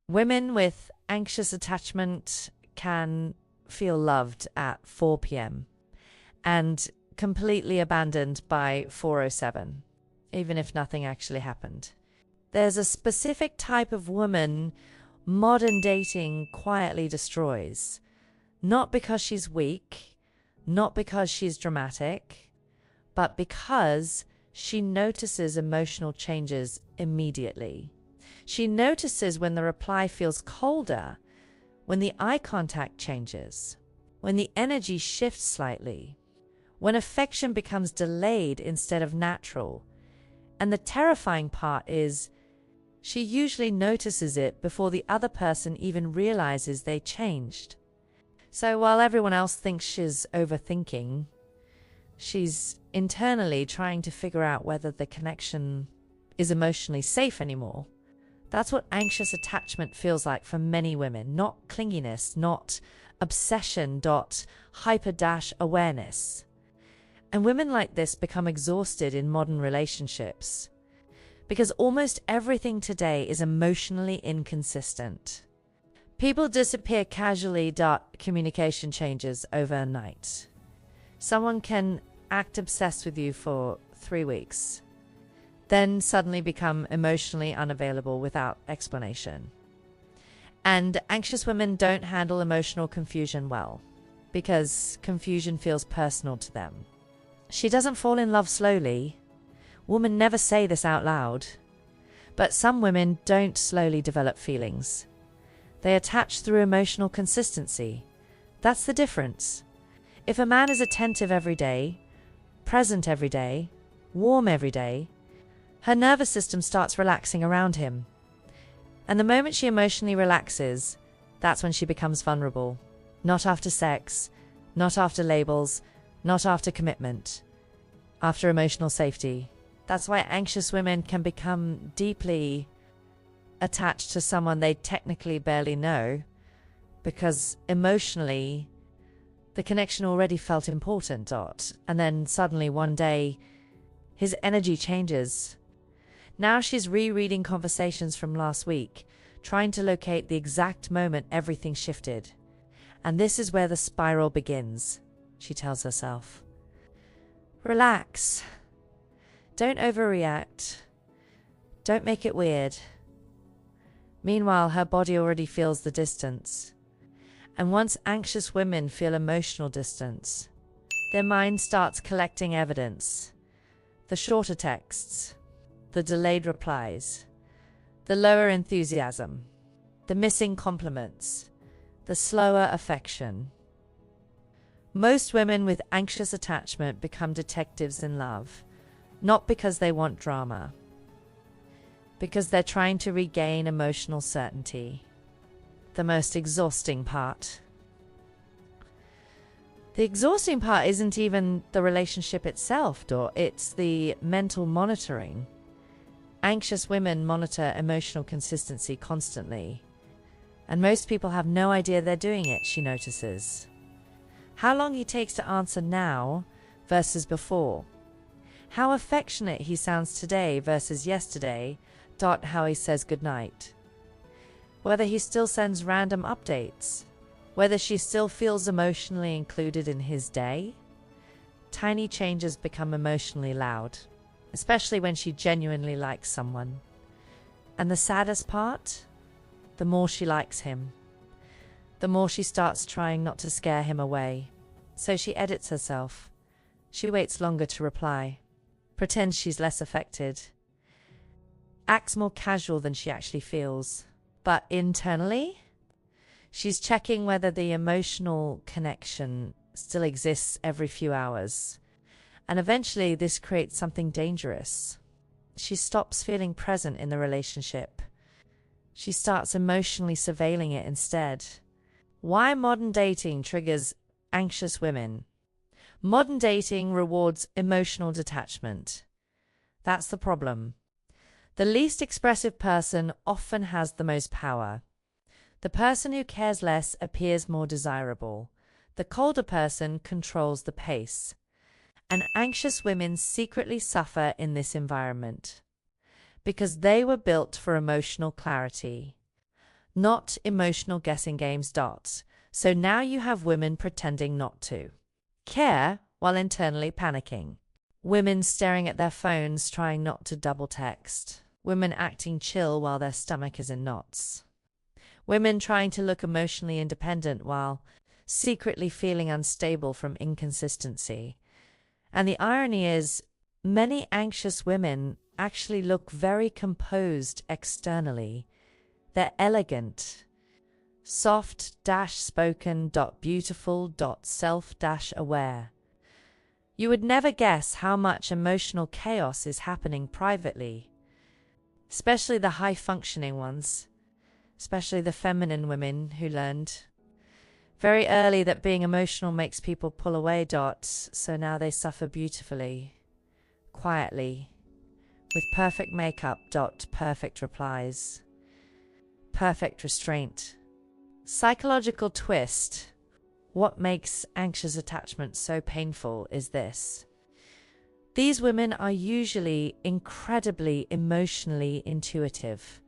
Women with anxious attachment can feel loved at 4 p.m. and completely abandoned by 4:07, even if nothing actually happened. There's a specific type of woman modern dating quietly destroys, not because she's weak, not because she's dramatic, but because she notices emotional changes immediately. She notices when the reply feels colder, when the eye contact changes, when the energy shifts slightly, when affection becomes delayed instead of natural. And the terrifying part is, she usually notices it before the other person even realizes they changed. So while everyone else thinks she's overthinking, she's internally trying to figure out whether the connection is emotionally safe anymore. That's what anxious attachment feels like for many women. Not clinginess, not obsession, hyper-awareness. And women like this become exhausted in modern relationships because almost everything today is emotionally inconsistent. People disappear casually. Communication changes overnight. Someone can act obsessed with you for 3 weeks, then suddenly become emotionally unavailable without explanation. And anxious women don't handle emotional confusion well, because confusion feels personal to them. She doesn't fall in love slowly. Women never say this out loud. But some women don't slowly develop feelings. They attach through emotional consistency. That's the difference. If a man is attentive every day, present every day, warm every day, her nervous system starts relaxing around him. And the moment she emotionally relaxes, that's when she becomes vulnerable. Not after sex, not after labels, not after commitment, after emotional safety. That's why anxious women can become deeply attached to someone they technically barely know, because emotionally, the connection already felt important. And then suddenly one day, his energy changes. Now she's rereading conversations from last week, trying to locate the exact moment everything shifted. And this is where the spiral begins, she tells herself. Relax. Don't overreact. Don't make it weird. Meanwhile, her body already feels the distance. And once anxious women feel emotional distance, their mind starts collecting evidence. The shorter texts, the delayed replies, the lower enthusiasm, the missing compliments, the slower affection. Most women with anxious attachment become detectives in love, not because they want drama, because they're trying to regain emotional certainty. The most exhausting part. The exhausting part isn't even the relationship itself, it's the mental monitoring. Anxious women monitor emotional consistency constantly, and most people have no idea they're doing it, she notices. How long he takes to answer now versus before. How affectionate he sounds today versus yesterday. How he says goodnight. Whether he still sends random updates. Whether she still feels emotionally included in his day. Tiny changes become emotionally loud, especially when she genuinely likes someone. And the saddest part? The more she likes him, the more she starts trying not to scare him away. So she edits herself. She waits longer to reply. Pretends she's less affected. Acts more casual than she actually feels. But internally, she's checking whether the emotional connection still exists every few hours. And eventually this creates something dangerous. She stops feeling present in the relationship. She starts emotionally surveilling it instead. Why modern dating triggers anxious women? Modern dating rewards emotional detachment. That's the problem. The least expressive person often has the most power. The person who cares less appears more desirable. The colder person controls the pace. And anxious women secretly suffer in this environment because they were built for emotional clarity, not emotional guessing games. So now you have women pretending not to care while internally panicking. Women staring at their phones trying not to double text. Women acting chill while their stomach is in knots. Women trying to look emotionally independent while secretly feeling unstable from inconsistency. And the irony is, many anxious women actually look very composed externally. They're elegant, soft-spoken, beautiful, self-aware. You would never guess how much emotional chaos is happening privately, especially the high-functioning ones, especially the feminine women who learned very early that being emotional makes people pull away. So now they suffer beautifully, quietly, with perfect makeup. Perfect replies, perfect restraint. Psychological twist. What makes anxious attachment so painful is this. These women are usually incredibly emotionally intuitive.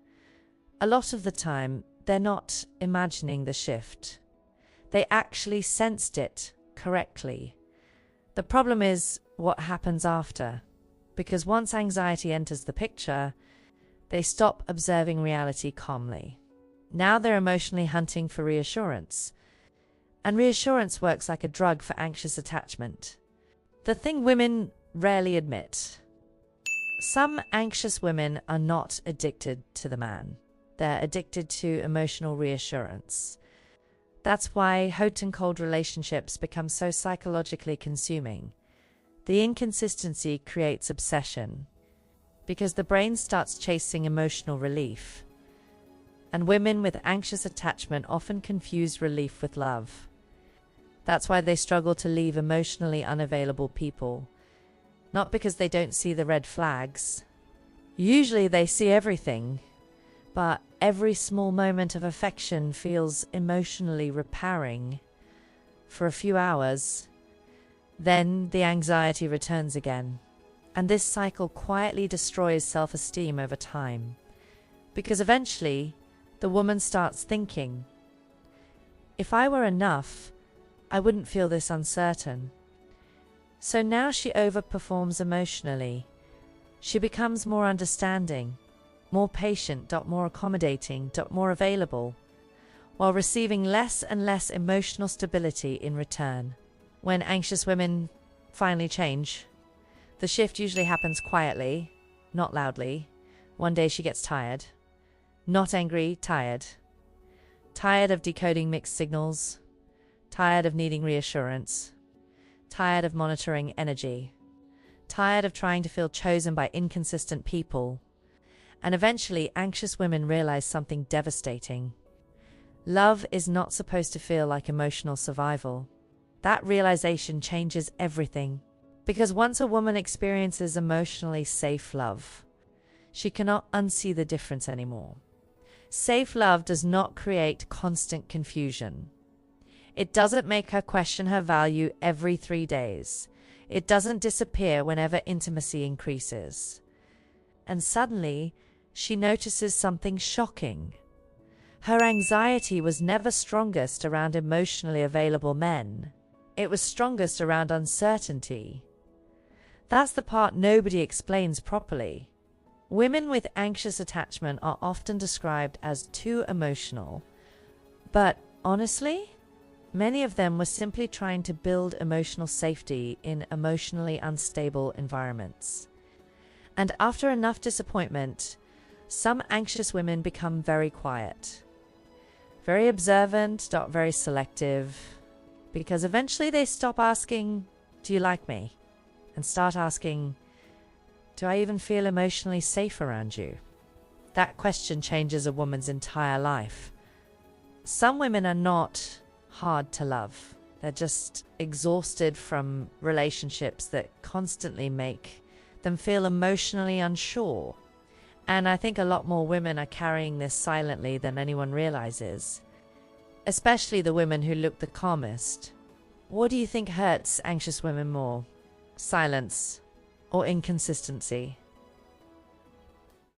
A lot of the time, they're not imagining the shift. They actually sensed it correctly. The problem is what happens after, because once anxiety enters the picture, they stop observing reality calmly. Now they're emotionally hunting for reassurance. And reassurance works like a drug for anxious attachment. The thing women rarely admit. Some anxious women are not addicted to the man. They're addicted to emotional reassurance. That's why hot and cold relationships become so psychologically consuming. The inconsistency creates obsession, because the brain starts chasing emotional relief. And women with anxious attachment often confuse relief with love. That's why they struggle to leave emotionally unavailable people. Not because they don't see the red flags. Usually they see everything, but every small moment of affection feels emotionally repairing for a few hours. Then the anxiety returns again. And this cycle quietly destroys self-esteem over time. Because eventually, the woman starts thinking, if I were enough, I wouldn't feel this uncertain. So now she overperforms emotionally. She becomes more understanding, more patient, more accommodating, more available, while receiving less and less emotional stability in return. When anxious women finally change, the shift usually happens quietly, not loudly. One day she gets tired. Not angry, tired. Tired of decoding mixed signals. Tired of needing reassurance. Tired of monitoring energy. Tired of trying to feel chosen by inconsistent people. And eventually, anxious women realize something devastating. Love is not supposed to feel like emotional survival. That realization changes everything. Because once a woman experiences emotionally safe love, she cannot unsee the difference anymore. Safe love does not create constant confusion. It doesn't make her question her value every 3 days. It doesn't disappear whenever intimacy increases. And suddenly, she notices something shocking. Her anxiety was never strongest around emotionally available men. It was strongest around uncertainty. That's the part nobody explains properly. Women with anxious attachment are often described as too emotional. But honestly, many of them were simply trying to build emotional safety in emotionally unstable environments. And after enough disappointment, some anxious women become very quiet, very observant, not very selective, because eventually they stop asking, "Do you like me?" and start asking, "Do I even feel emotionally safe around you?" That question changes a woman's entire life. Some women are not hard to love. They're just exhausted from relationships that constantly make them feel emotionally unsure. And I think a lot more women are carrying this silently than anyone realizes, especially the women who look the calmest. What do you think hurts anxious women more? Silence or inconsistency?